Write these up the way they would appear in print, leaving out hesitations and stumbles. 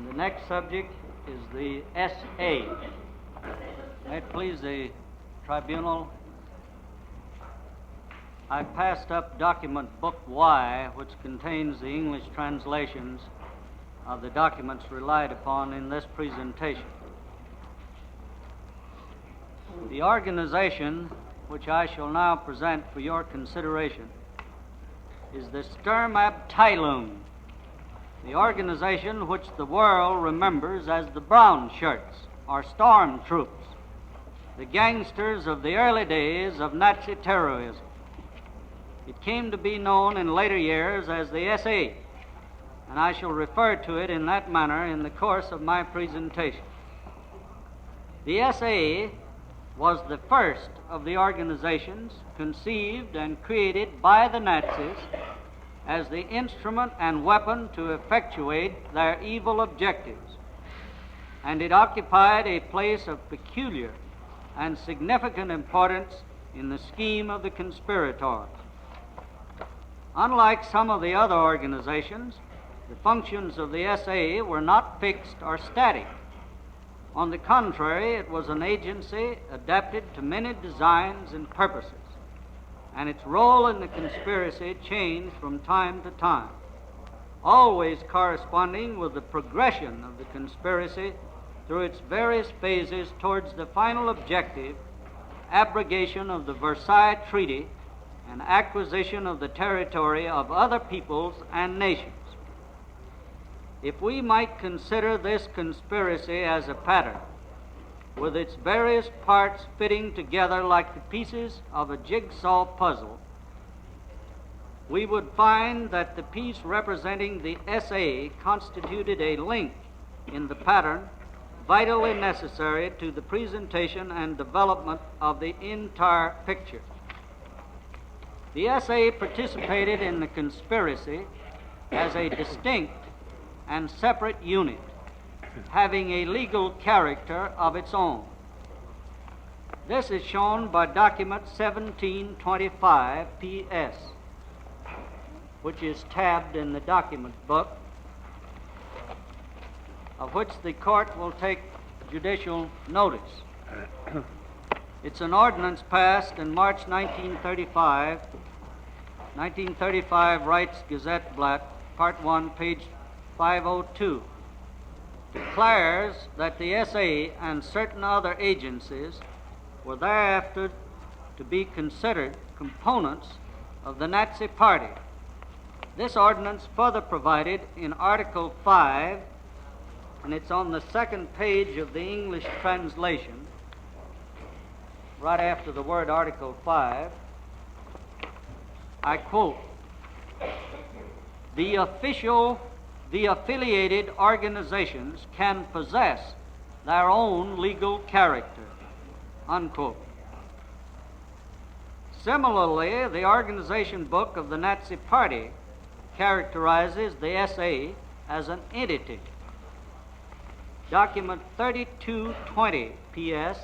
The next subject is the S.A. May it please the tribunal, I passed up document book Y, which contains the English translations of the documents relied upon in this presentation. The organization which I shall now present for your consideration is the Sturmabteilung, the organization which the world remembers as the Brown Shirts, or Storm Troops, the gangsters of the early days of Nazi terrorism. It came to be known in later years as the SA, and I shall refer to it in that manner in the course of my presentation. The SA was the first of the organizations conceived and created by the Nazis as the instrument and weapon to effectuate their evil objectives, and it occupied a place of peculiar and significant importance in the scheme of the conspirators. Unlike some of the other organizations, the functions of the SA were not fixed or static. On the contrary, it was an agency adapted to many designs and purposes, and its role in the conspiracy changed from time to time, always corresponding with the progression of the conspiracy through its various phases towards the final objective, abrogation of the Versailles Treaty and acquisition of the territory of other peoples and nations. If we might consider this conspiracy as a pattern, with its various parts fitting together like the pieces of a jigsaw puzzle, we would find that the piece representing the SA constituted a link in the pattern vitally necessary to the presentation and development of the entire picture. The SA participated in the conspiracy as a distinct and separate unit, having a legal character of its own. This is shown by document 1725 PS, which is tabbed in the document book, of which the court will take judicial notice. It's an ordinance passed in March 1935. 1935 Rights Gazette Blatt, Part 1, page 502, declares that the SA and certain other agencies were thereafter to be considered components of the Nazi Party. This ordinance further provided in Article 5, and it's on the second page of the English translation, right after the word Article 5, I quote, the affiliated organizations can possess their own legal character, unquote. Similarly, the organization book of the Nazi Party characterizes the SA as an entity. Document 3220 PS,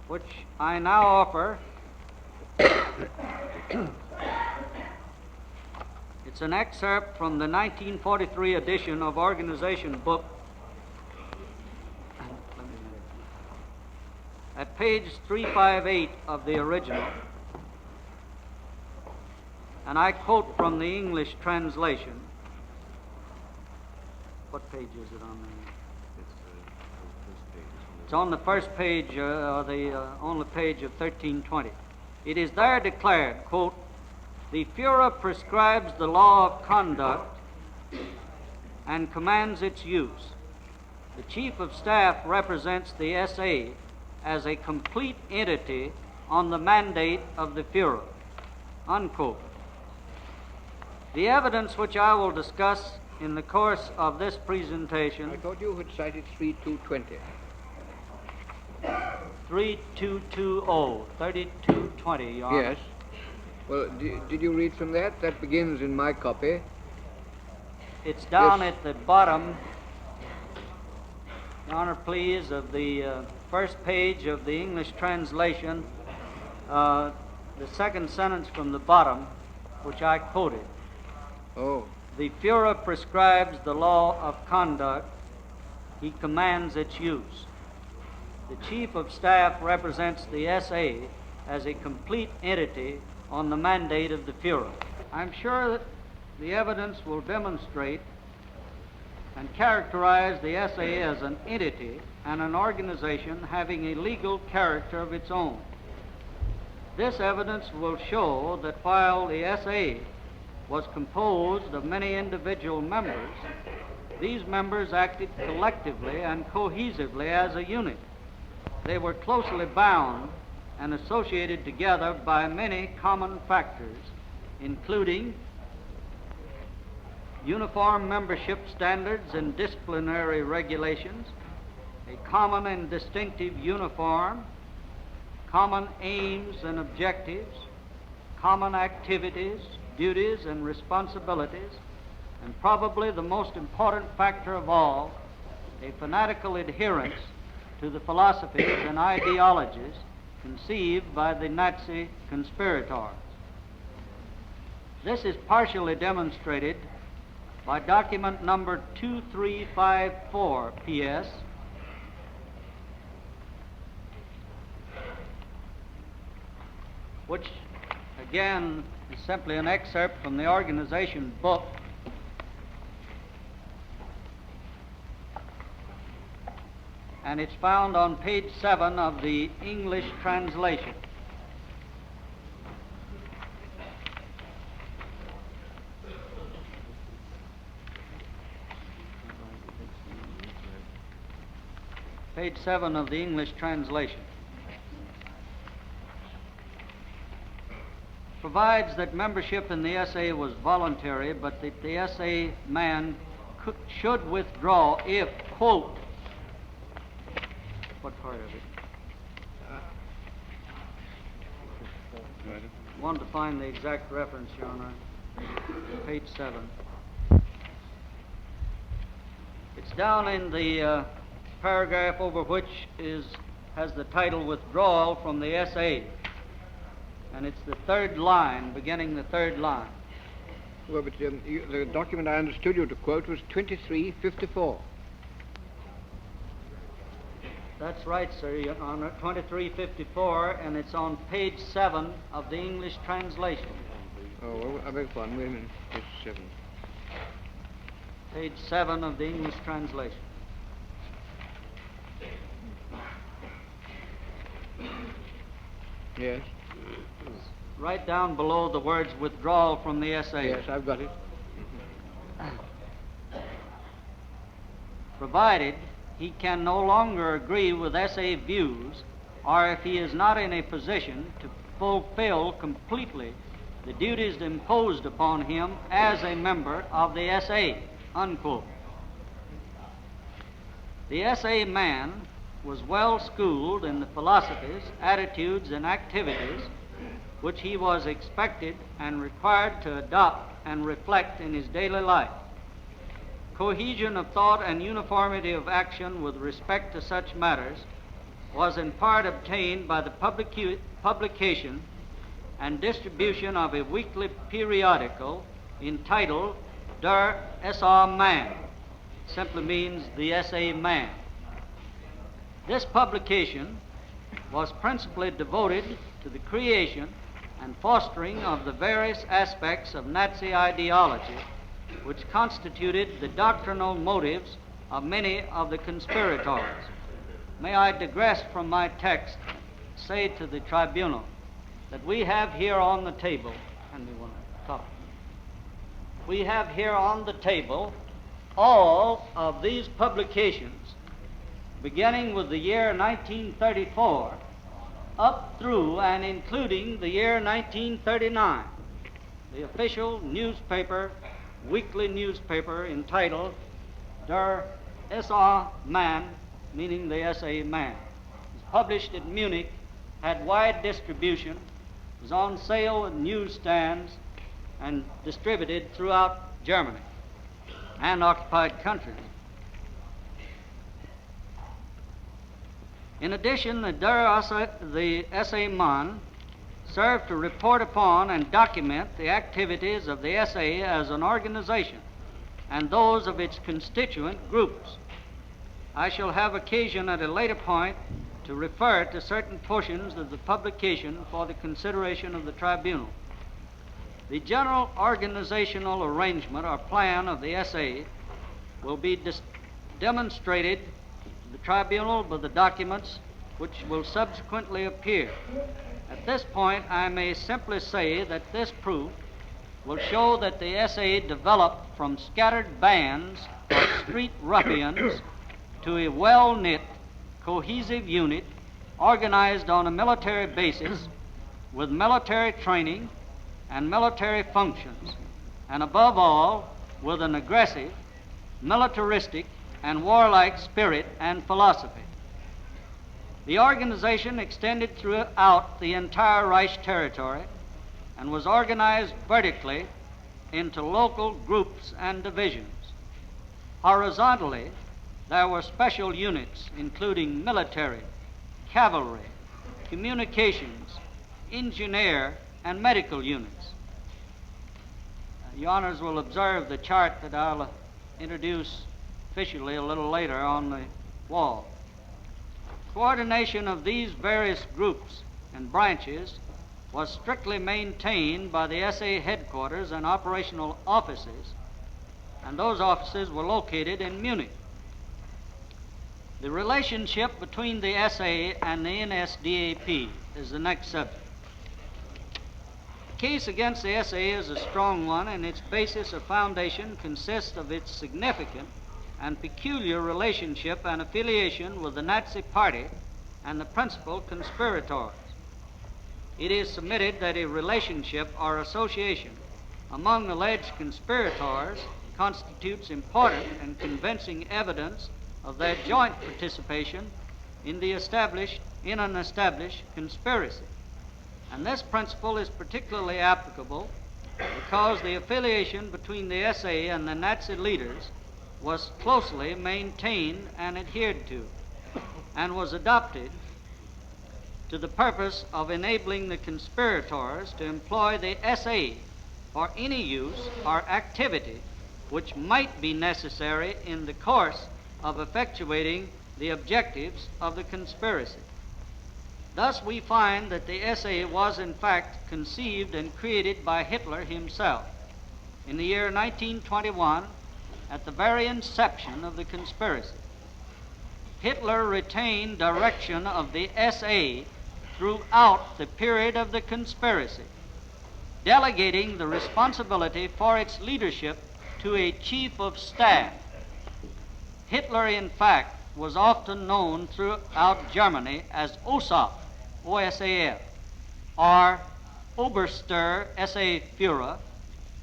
which I now offer, it's an excerpt from the 1943 edition of Organization Book at page 358 of the original, and I quote from the English translation. What page is it on there? It's on the first page, on the page of 1320. It is there declared, quote, the Führer prescribes the law of conduct and commands its use. The Chief of Staff represents the SA as a complete entity on the mandate of the Führer, unquote. The evidence which I will discuss in the course of this presentation... I thought you had cited 3220. 3220, 3220, Your Honor. Yes. Well, did you read from that? That begins in my copy. It's down at the bottom, Your Honor, please, of the first page of the English translation, the second sentence from the bottom, which I quoted. Oh. The Führer prescribes the law of conduct. He commands its use. The Chief of Staff represents the SA as a complete entity on the mandate of the Führer. I'm sure that the evidence will demonstrate and characterize the SA as an entity and an organization having a legal character of its own. This evidence will show that while the SA was composed of many individual members, these members acted collectively and cohesively as a unit. They were closely bound and associated together by many common factors, including uniform membership standards and disciplinary regulations, a common and distinctive uniform, common aims and objectives, common activities, duties, and responsibilities, and probably the most important factor of all, a fanatical adherence to the philosophies and ideologies conceived by the Nazi conspirators. This is partially demonstrated by document number 2354 PS, which again is simply an excerpt from the organization book. And it's found on page 7 of the English translation. Page 7 of the English translation. Provides that membership in the SA was voluntary, but that the SA man should withdraw if, quote, what part of it? Want to find the exact reference, Your Honor. Page 7. It's down in the paragraph over which has the title Withdrawal from the SA. And it's the third line, beginning the third line. Well, but the document I understood you to quote was 2354. That's right, sir, Your Honor, 2354, and it's on page 7 of the English translation. Oh, well, I beg pardon, wait a minute, page 7. Page 7 of the English translation. Yes. Right down below the words withdrawal from the SA. Yes, I've got it. Provided he can no longer agree with SA views, or if he is not in a position to fulfill completely the duties imposed upon him as a member of the SA, unquote. The SA man was well schooled in the philosophies, attitudes, and activities which he was expected and required to adopt and reflect in his daily life. Cohesion of thought and uniformity of action with respect to such matters was in part obtained by the publication and distribution of a weekly periodical entitled Der SA Man. Simply means the SA Man. This publication was principally devoted to the creation and fostering of the various aspects of Nazi ideology which constituted the doctrinal motives of many of the conspirators. May I digress from my text, say to the tribunal that we have here on the table, and we want to talk. We have here on the table all of these publications, beginning with the year 1934, up through and including the year 1939, the official newspaper, weekly newspaper entitled Der SA Man, meaning the SA Man. It was published at Munich, had wide distribution, was on sale at newsstands, and distributed throughout Germany and occupied countries. In addition, the SA Man served to report upon and document the activities of the SA as an organization and those of its constituent groups. I shall have occasion at a later point to refer to certain portions of the publication for the consideration of the tribunal. The general organizational arrangement or plan of the SA will be demonstrated to the tribunal by the documents which will subsequently appear. At this point, I may simply say that this proof will show that the SA developed from scattered bands of street ruffians to a well-knit, cohesive unit organized on a military basis with military training and military functions, and above all, with an aggressive, militaristic, and warlike spirit and philosophy. The organization extended throughout the entire Reich territory and was organized vertically into local groups and divisions. Horizontally, there were special units including military, cavalry, communications, engineer, and medical units. Your Honors will observe the chart that I'll introduce officially a little later on the wall. Coordination of these various groups and branches was strictly maintained by the SA headquarters and operational offices, and those offices were located in Munich. The relationship between the SA and the NSDAP is the next subject. The case against the SA is a strong one, and its basis or foundation consists of its significant and peculiar relationship and affiliation with the Nazi Party and the principal conspirators. It is submitted that a relationship or association among alleged conspirators constitutes important and convincing evidence of their joint participation in an established conspiracy. And this principle is particularly applicable because the affiliation between the SA and the Nazi leaders was closely maintained and adhered to, and was adopted to the purpose of enabling the conspirators to employ the SA for any use or activity which might be necessary in the course of effectuating the objectives of the conspiracy. Thus we find that the SA was in fact conceived and created by Hitler himself in the year 1921 at the very inception of the conspiracy. Hitler retained direction of the SA throughout the period of the conspiracy, delegating the responsibility for its leadership to a chief of staff. Hitler, in fact, was often known throughout Germany as OSAF, OSAF, or Oberster SA Führer,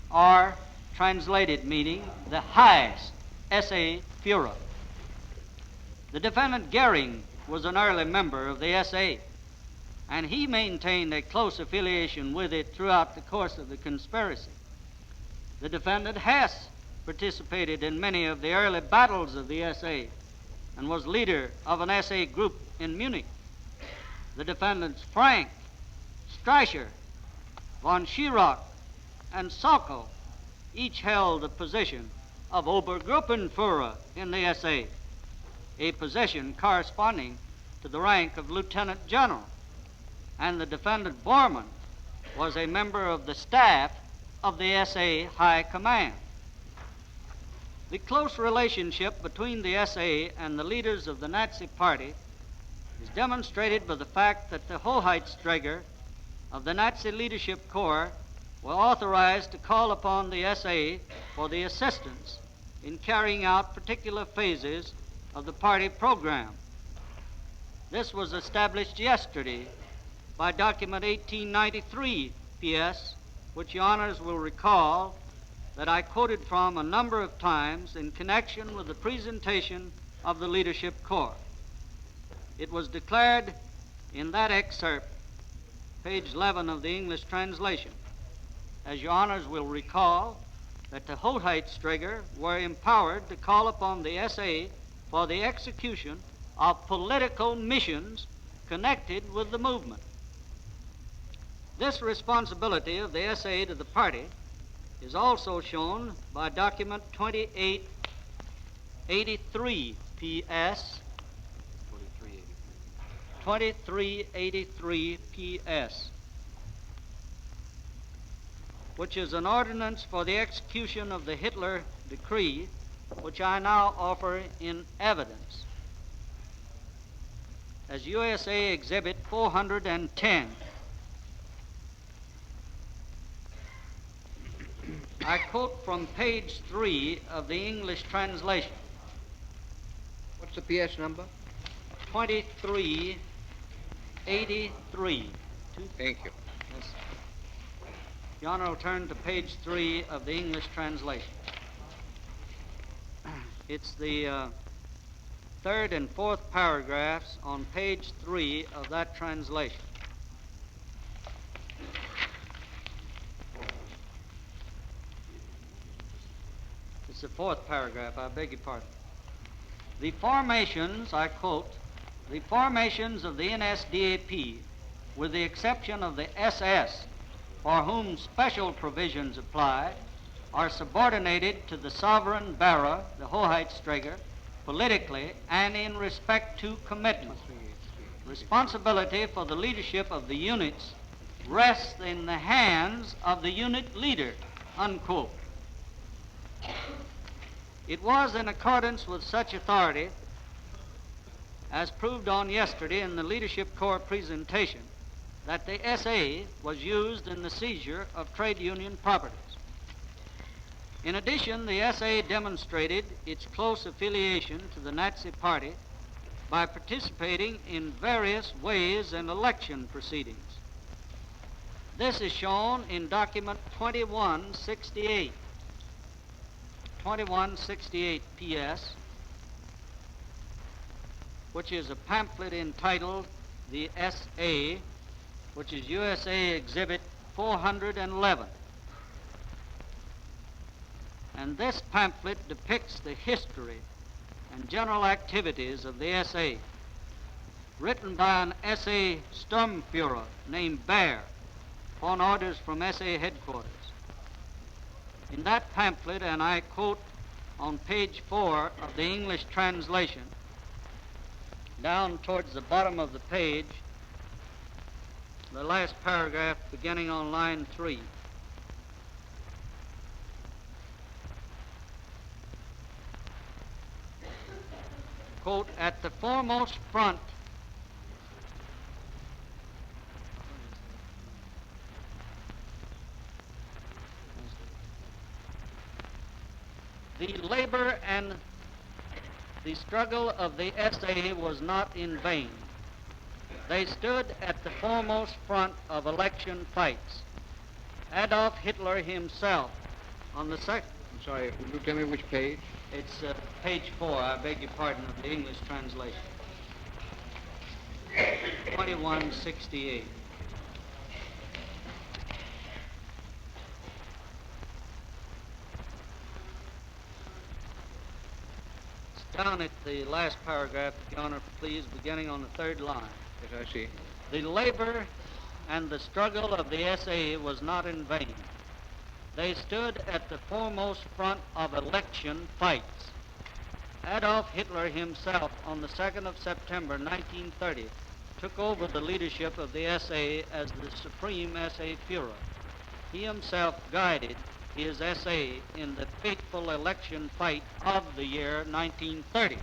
or translated meaning the highest SA Führer. The defendant Goering was an early member of the SA, and he maintained a close affiliation with it throughout the course of the conspiracy. The defendant Hess participated in many of the early battles of the SA and was leader of an SA group in Munich. The defendants Frank, Streicher, von Schirach, and Sokol each held the position of Obergruppenführer in the SA, a position corresponding to the rank of lieutenant general, and the defendant Bormann was a member of the staff of the SA High Command. The close relationship between the SA and the leaders of the Nazi Party is demonstrated by the fact that the Hoheitsträger of the Nazi Leadership Corps were authorized to call upon the SA for the assistance in carrying out particular phases of the party program. This was established yesterday by document 1893 PS, which your honors will recall that I quoted from a number of times in connection with the presentation of the Leadership Corps. It was declared in that excerpt, page 11 of the English translation, as your honors will recall, that the Hoheitsträger were empowered to call upon the SA for the execution of political missions connected with the movement. This responsibility of the SA to the party is also shown by document 2883 PS, 2383 PS, which is an ordinance for the execution of the Hitler decree, which I now offer in evidence as USA Exhibit 410. I quote from page 3 of the English translation. What's the PS number? 2383. Thank you. Yes. Your Honor will turn to page 3 of the English translation. It's the third and fourth paragraphs on page 3 of that translation. It's the fourth paragraph, I beg your pardon. The formations, I quote, the formations of the NSDAP, with the exception of the SS, for whom special provisions apply, are subordinated to the sovereign bearer, the Hoheitsträger, politically and in respect to commitment. Responsibility for the leadership of the units rests in the hands of the unit leader, unquote. It was in accordance with such authority, as proved on yesterday in the Leadership Corps presentation, that the SA was used in the seizure of trade union properties. In addition, the SA demonstrated its close affiliation to the Nazi Party by participating in various ways in election proceedings. This is shown in document 2168. 2168 PS, which is a pamphlet entitled The SA, which is USA Exhibit 411. And this pamphlet depicts the history and general activities of the SA, written by an SA Sturmführer named Baer, upon orders from SA headquarters. In that pamphlet, and I quote on page 4 of the English translation, down towards the bottom of the page, the last paragraph beginning on line 3. Quote, at the foremost front the labor and the struggle of the SA was not in vain. They stood at the foremost front of election fights. Adolf Hitler himself on the second... I'm sorry, would you tell me which page? It's page 4, I beg your pardon, of the English translation. 2168. It's down at the last paragraph, if Your Honor, please, beginning on the third line. Yes, I see. The labor and the struggle of the SA was not in vain. They stood at the foremost front of election fights. Adolf Hitler himself, on the 2nd of September 1930, took over the leadership of the SA as the supreme SA Führer. He himself guided his SA in the fateful election fight of the year 1930.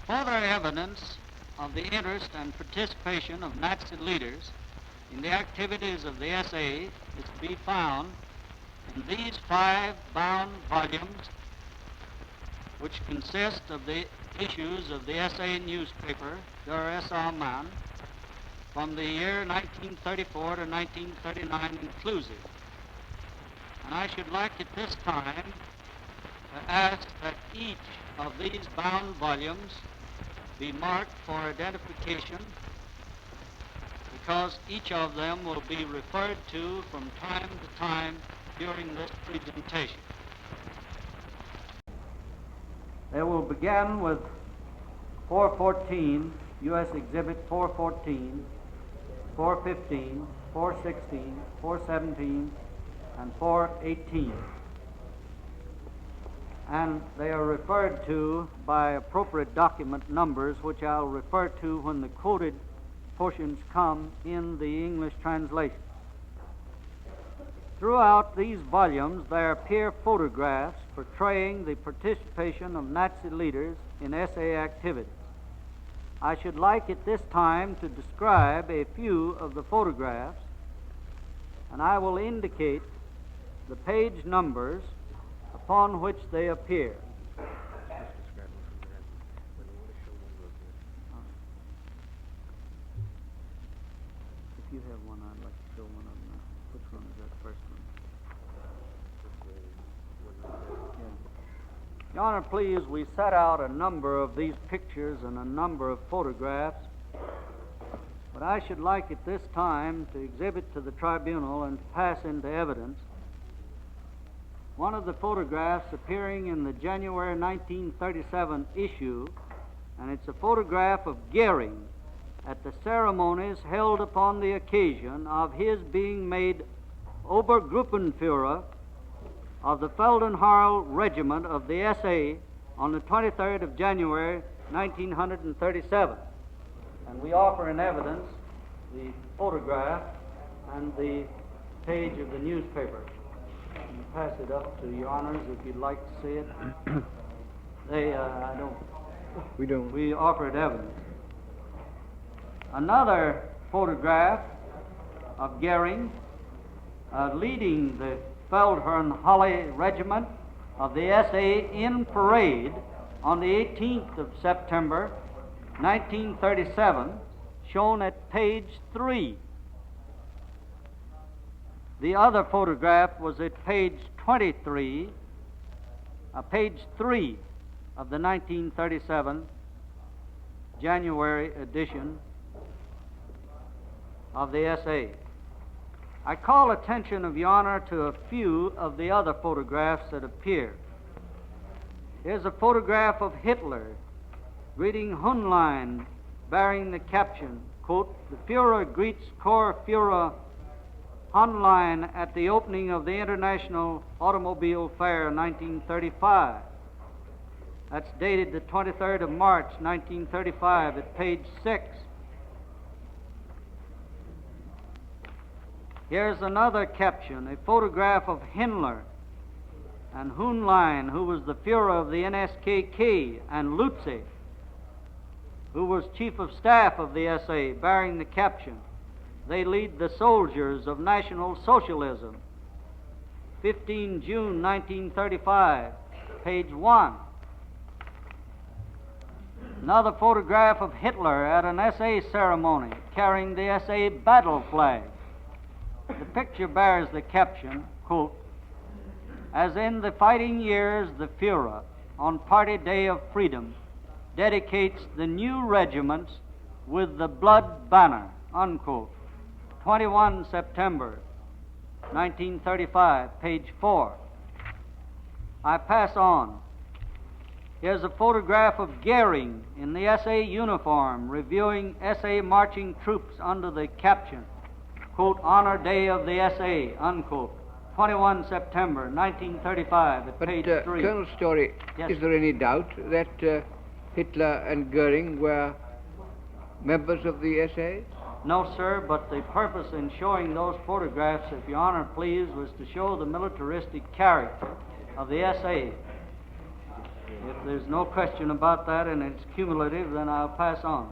Further evidence of the interest and participation of Nazi leaders in the activities of the SA is to be found in these 5 bound volumes, which consist of the issues of the SA newspaper, Der SA Mann, from the year 1934 to 1939 inclusive. And I should like at this time to ask that each of these bound volumes be marked for identification, because each of them will be referred to from time to time during this presentation. They will begin with 414, U.S. Exhibit 414, 415, 416, 417, and 418. And they are referred to by appropriate document numbers, which I'll refer to when the quoted portions come in the English translation. Throughout these volumes there appear photographs portraying the participation of Nazi leaders in SA activities. I should like at this time to describe a few of the photographs, and I will indicate the page numbers upon which they appear. If you have one, I'd like to show one of them. Which one is that first one? Yeah. Your Honor, please, we set out a number of these pictures and a number of photographs, but I should like at this time to exhibit to the tribunal and pass into evidence one of the photographs appearing in the January 1937 issue, and it's a photograph of Goering at the ceremonies held upon the occasion of his being made Obergruppenführer of the Feldenharl Regiment of the SA on the 23rd of January 1937. And we offer in evidence the photograph and the page of the newspaper. You pass it up to your honors if you'd like to see it. We don't. We offer it evidence. Another photograph of Goering leading the Feldherrn-Halle Regiment of the SA in parade on the 18th of September 1937, shown at page 3. The other photograph was at page 23, page 3 of the 1937 January edition of the SA. I call attention of your honor to a few of the other photographs that appear. Here's a photograph of Hitler greeting Hunlein, bearing the caption, quote, "The Führer greets Corps Führer Hunlein at the opening of the International Automobile Fair 1935. That's dated the 23rd of March 1935 at page 6. Here's another caption, a photograph of Himmler and Hunlein, who was the Führer of the NSKK, and Lutze, who was Chief of Staff of the SA, bearing the caption, "They lead the soldiers of National Socialism." 15 June 1935, page 1. Another photograph of Hitler at an SA ceremony carrying the SA battle flag. The picture bears the caption, quote, "As in the fighting years, the Führer, on Party Day of Freedom, dedicates the new regiments with the blood banner," unquote. 21 September 1935, page 4. I pass on. Here's a photograph of Goering in the SA uniform reviewing SA marching troops under the caption, quote, "Honor Day of the SA," unquote. 21 September 1935 at page 3. Colonel Storey, yes. Is there any doubt that Hitler and Goering were members of the SA? No, sir, but the purpose in showing those photographs, if your honor please, was to show the militaristic character of the SA. If there's no question about that and it's cumulative, then I'll pass on.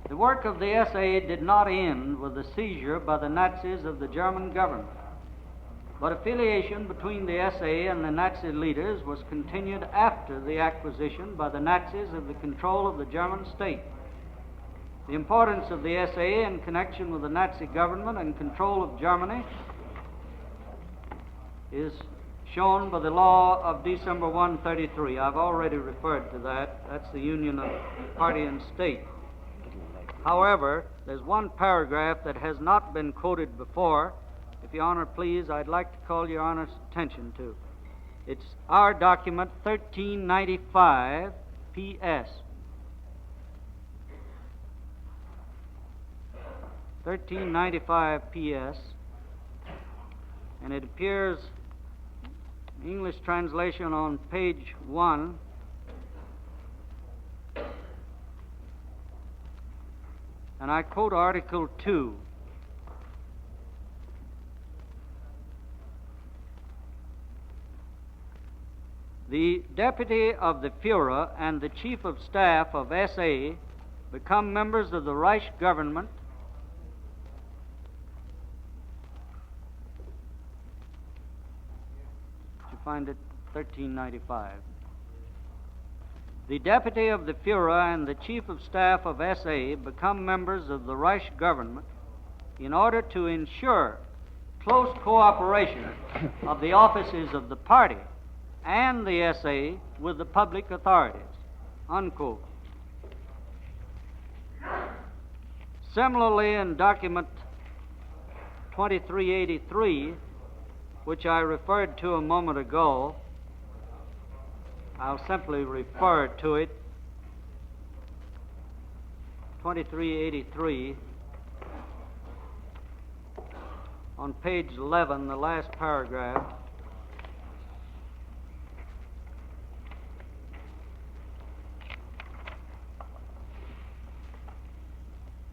The work of the SA did not end with the seizure by the Nazis of the German government, but affiliation between the SA and the Nazi leaders was continued after the acquisition by the Nazis of the control of the German state. The importance of the SA in connection with the Nazi government and control of Germany is shown by the law of December 133. I've already referred to that. That's the union of party and state. However, there's one paragraph that has not been quoted before. If your honor please, I'd like to call your honor's attention to. It's our document 1395 PS. 1395 PS, and it appears English translation on page 1. And I quote Article 2. The Deputy of the Führer and the Chief of Staff of SA become members of the Reich government you find it 1395. The Deputy of the Führer and the Chief of Staff of SA become members of the Reich government in order to ensure close cooperation of the offices of the party and the SA with the public authorities, unquote. Similarly, in document 2383, which I referred to a moment ago, I'll simply refer to it. 2383, on page 11, the last paragraph.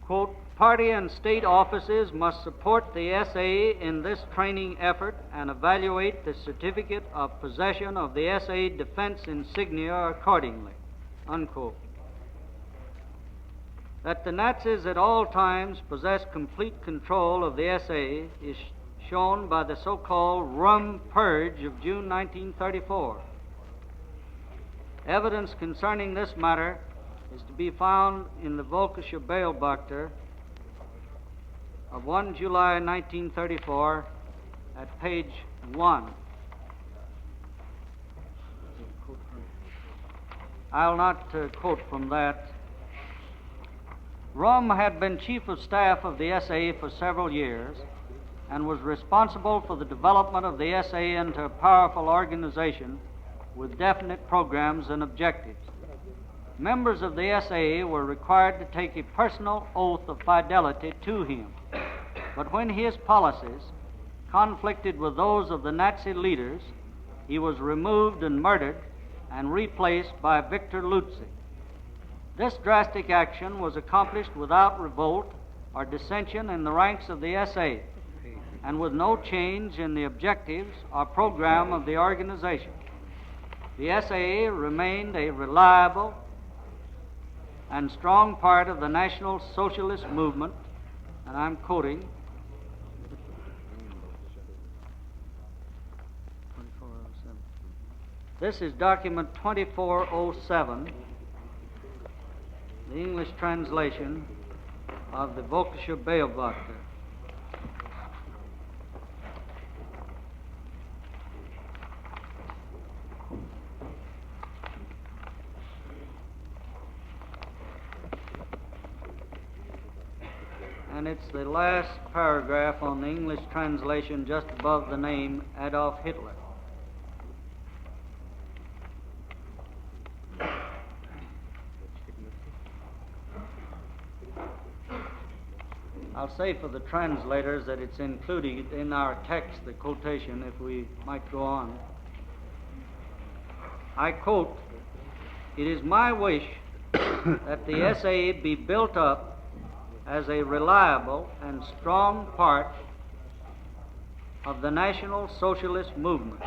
Quote, party and state offices must support the SA in this training effort and evaluate the certificate of possession of the SA defense insignia accordingly, unquote. That the Nazis at all times possess complete control of the SA is shown by the so-called Rum Purge of June 1934. Evidence concerning this matter is to be found in the Völkische Beobachter of 1 July 1934 at page 1. I'll not quote from that. Rum had been Chief of Staff of the SA for several years and was responsible for the development of the SA into a powerful organization with definite programs and objectives. Members of the SA were required to take a personal oath of fidelity to him, but when his policies conflicted with those of the Nazi leaders, he was removed and murdered and replaced by Victor Lutze. This drastic action was accomplished without revolt or dissension in the ranks of the SA, and with no change in the objectives or program of the organization. The SA remained a reliable and strong part of the National Socialist movement, and I'm quoting, this is document 2407, the English translation of the Völkische Beobachter. And it's the last paragraph on the English translation just above the name Adolf Hitler. I'll say for the translators that it's included in our text, the quotation, if we might go on. I quote, "It is my wish that the SA be built up as a reliable and strong part of the National Socialist movement.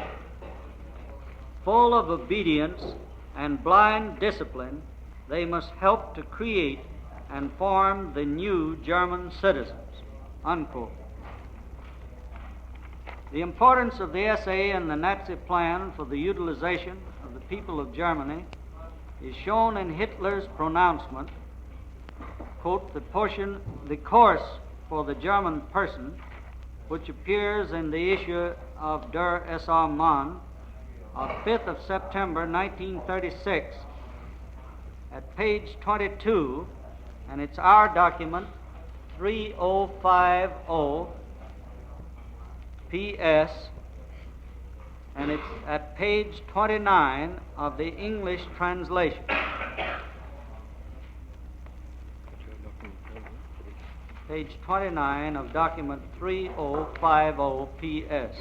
Full of obedience and blind discipline, they must help to create and form the new German citizens," unquote. The importance of the SA and the Nazi plan for the utilization of the people of Germany is shown in Hitler's pronouncement, quote, the course for the German person, which appears in the issue of Der SA Mann of 5th of September 1936 at page 22, and it's our document 3050 PS, and it's at page 29 of the English translation. page 29 of document 3050 PS.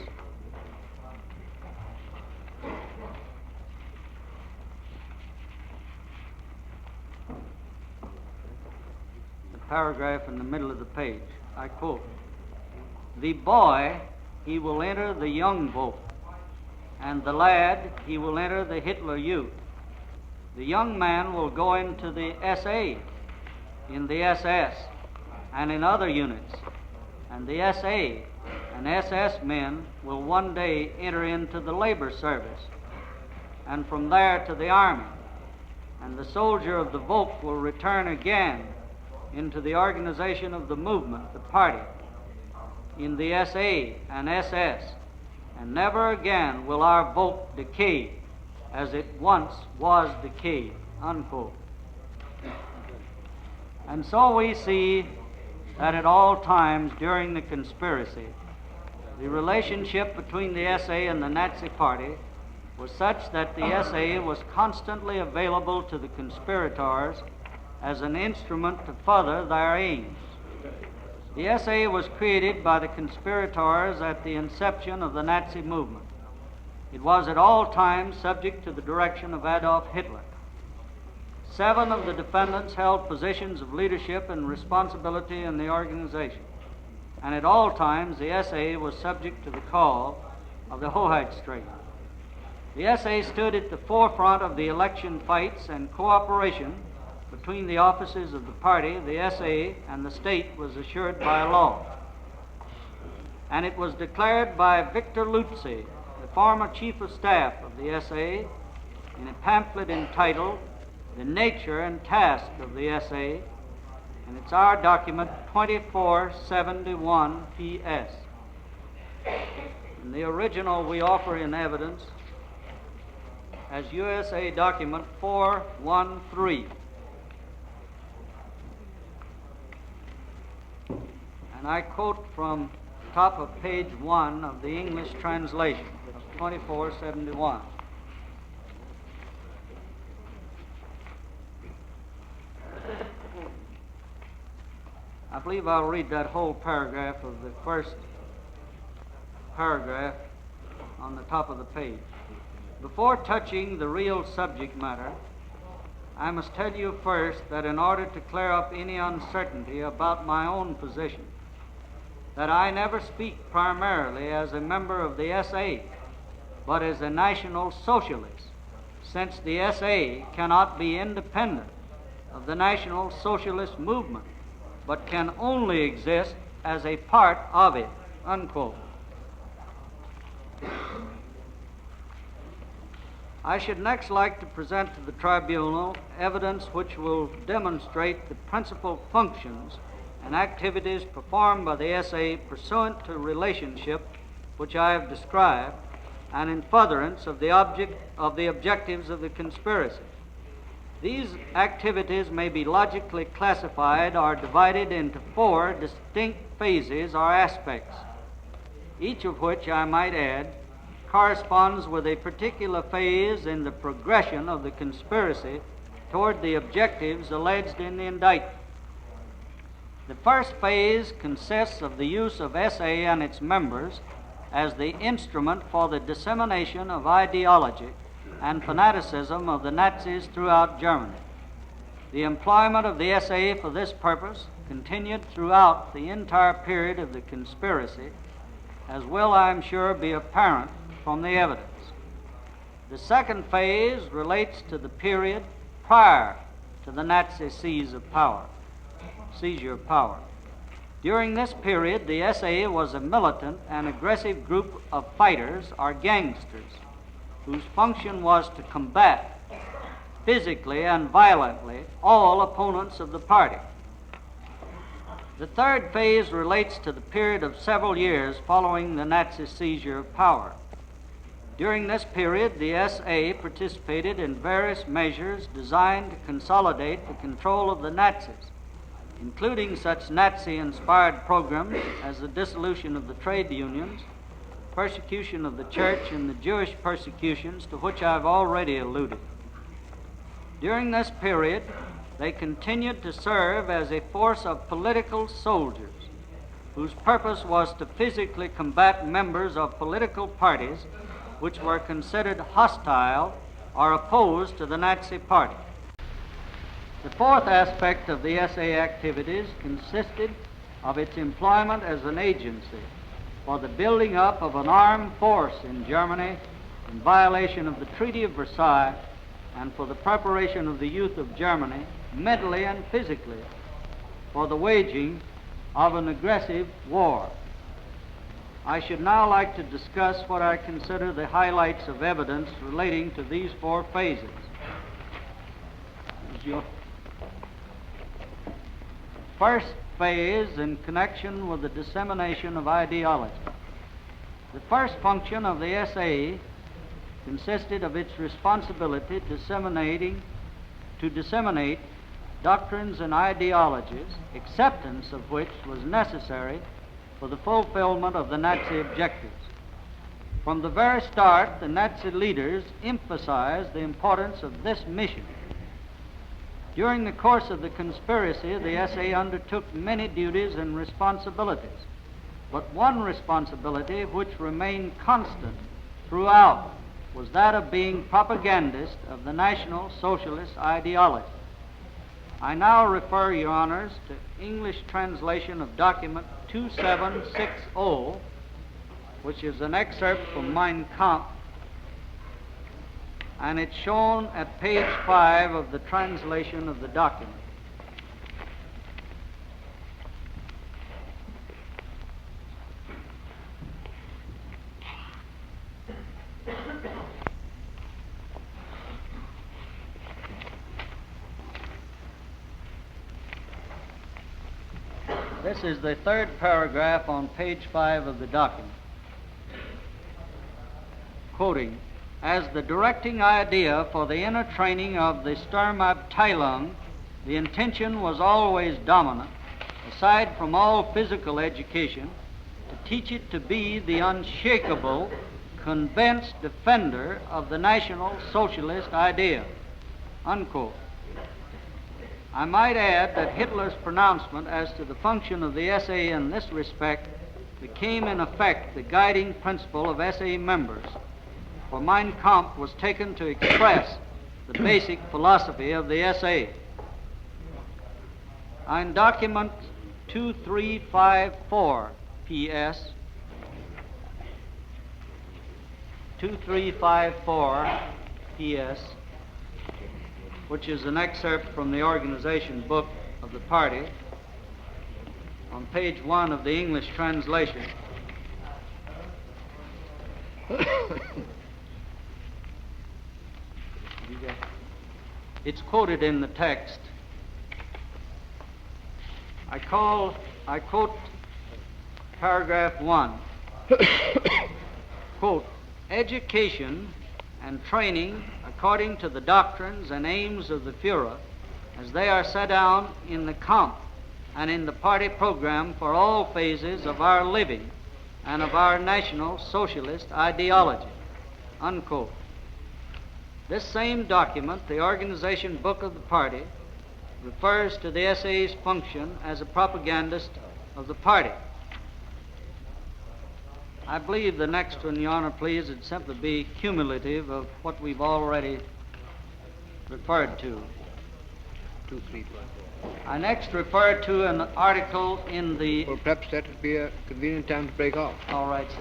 The paragraph in the middle of the page, I quote, "The boy, he will enter the young Volk, and the lad, he will enter the Hitler Youth. The young man will go into the SA, in the SS, and in other units, and the SA and SS men will one day enter into the labor service, and from there to the army, and the soldier of the Volk will return again into the organization of the movement, the party, in the SA and SS, and never again will our Volk decay as it once was decayed," unquote. And so we see that at all times during the conspiracy, the relationship between the SA and the Nazi Party was such that the SA was constantly available to the conspirators as an instrument to further their aims. The SA was created by the conspirators at the inception of the Nazi movement. It was at all times subject to the direction of Adolf Hitler. 7 of the defendants held positions of leadership and responsibility in the organization, and at all times the SA was subject to the call of the Hoheitsstreik. The SA stood at the forefront of the election fights, and cooperation between the offices of the party, the SA, and the state was assured by law. And it was declared by Victor Lutze, the former chief of staff of the SA, in a pamphlet entitled "The Nature and Task of the SA," and it's our document 2471 PS. In the original we offer in evidence as USA document 413. And I quote from top of page 1 of the English translation of 2471. I believe I'll read that whole paragraph of the first paragraph on the top of the page. "Before touching the real subject matter, I must tell you first that in order to clear up any uncertainty about my own position, that I never speak primarily as a member of the SA, but as a National Socialist, since the SA cannot be independent of the National Socialist movement, but can only exist as a part of it," unquote. I should next like to present to the tribunal evidence which will demonstrate the principal functions and activities performed by the SA pursuant to relationship which I have described, and in furtherance of the objectives of the conspiracy. These activities may be logically classified or divided into 4 distinct phases or aspects, each of which, I might add, corresponds with a particular phase in the progression of the conspiracy toward the objectives alleged in the indictment. The first phase consists of the use of SA and its members as the instrument for the dissemination of ideology and fanaticism of the Nazis throughout Germany. The employment of the SA for this purpose continued throughout the entire period of the conspiracy, as will, I am sure, be apparent from the evidence. The second phase relates to the period prior to the Nazi seizure of power. During this period, the SA was a militant and aggressive group of fighters or gangsters whose function was to combat physically and violently all opponents of the party. The third phase relates to the period of several years following the Nazi seizure of power. During this period, the SA participated in various measures designed to consolidate the control of the Nazis, including such Nazi-inspired programs as the dissolution of the trade unions, persecution of the church, and the Jewish persecutions to which I have already alluded. During this period, they continued to serve as a force of political soldiers whose purpose was to physically combat members of political parties which were considered hostile or opposed to the Nazi Party. The fourth aspect of the SA activities consisted of its employment as an agency for the building up of an armed force in Germany in violation of the Treaty of Versailles and for the preparation of the youth of Germany, mentally and physically, for the waging of an aggressive war. I should now like to discuss what I consider the highlights of evidence relating to these four phases. First phase in connection with the dissemination of ideology. The first function of the SA consisted of its responsibility to disseminate doctrines and ideologies, acceptance of which was necessary for the fulfillment of the Nazi objectives. From the very start, the Nazi leaders emphasized the importance of this mission. During the course of the conspiracy, the SA undertook many duties and responsibilities, but one responsibility which remained constant throughout was that of being propagandist of the National Socialist ideology. I now refer, Your Honors, to English translation of document 2760, which is an excerpt from Mein Kampf, and it's shown at page 5 of the translation of the document. This is the third paragraph on page 5 of the document. Quoting, "As the directing idea for the inner training of the Sturmabteilung, the intention was always dominant, aside from all physical education, to teach it to be the unshakable, convinced defender of the National Socialist idea." Unquote. I might add that Hitler's pronouncement as to the function of the SA in this respect became in effect the guiding principle of SA members, for Mein Kampf was taken to express the basic philosophy of the SA. In document 2354 PS, 2354 PS, which is an excerpt from the organization book of the party, on page 1 of the English translation. It's quoted in the text. I quote paragraph 1. Quote, "Education and training according to the doctrines and aims of the Führer as they are set down in the Kampf and in the party program for all phases of our living and of our National Socialist ideology." Unquote. This same document, the organization book of the party, refers to the SA's function as a propagandist of the party. I believe the next one, Your Honor, please, would simply be cumulative of what we've already referred to. I next refer to an article in the... Well, perhaps that would be a convenient time to break off. All right, sir.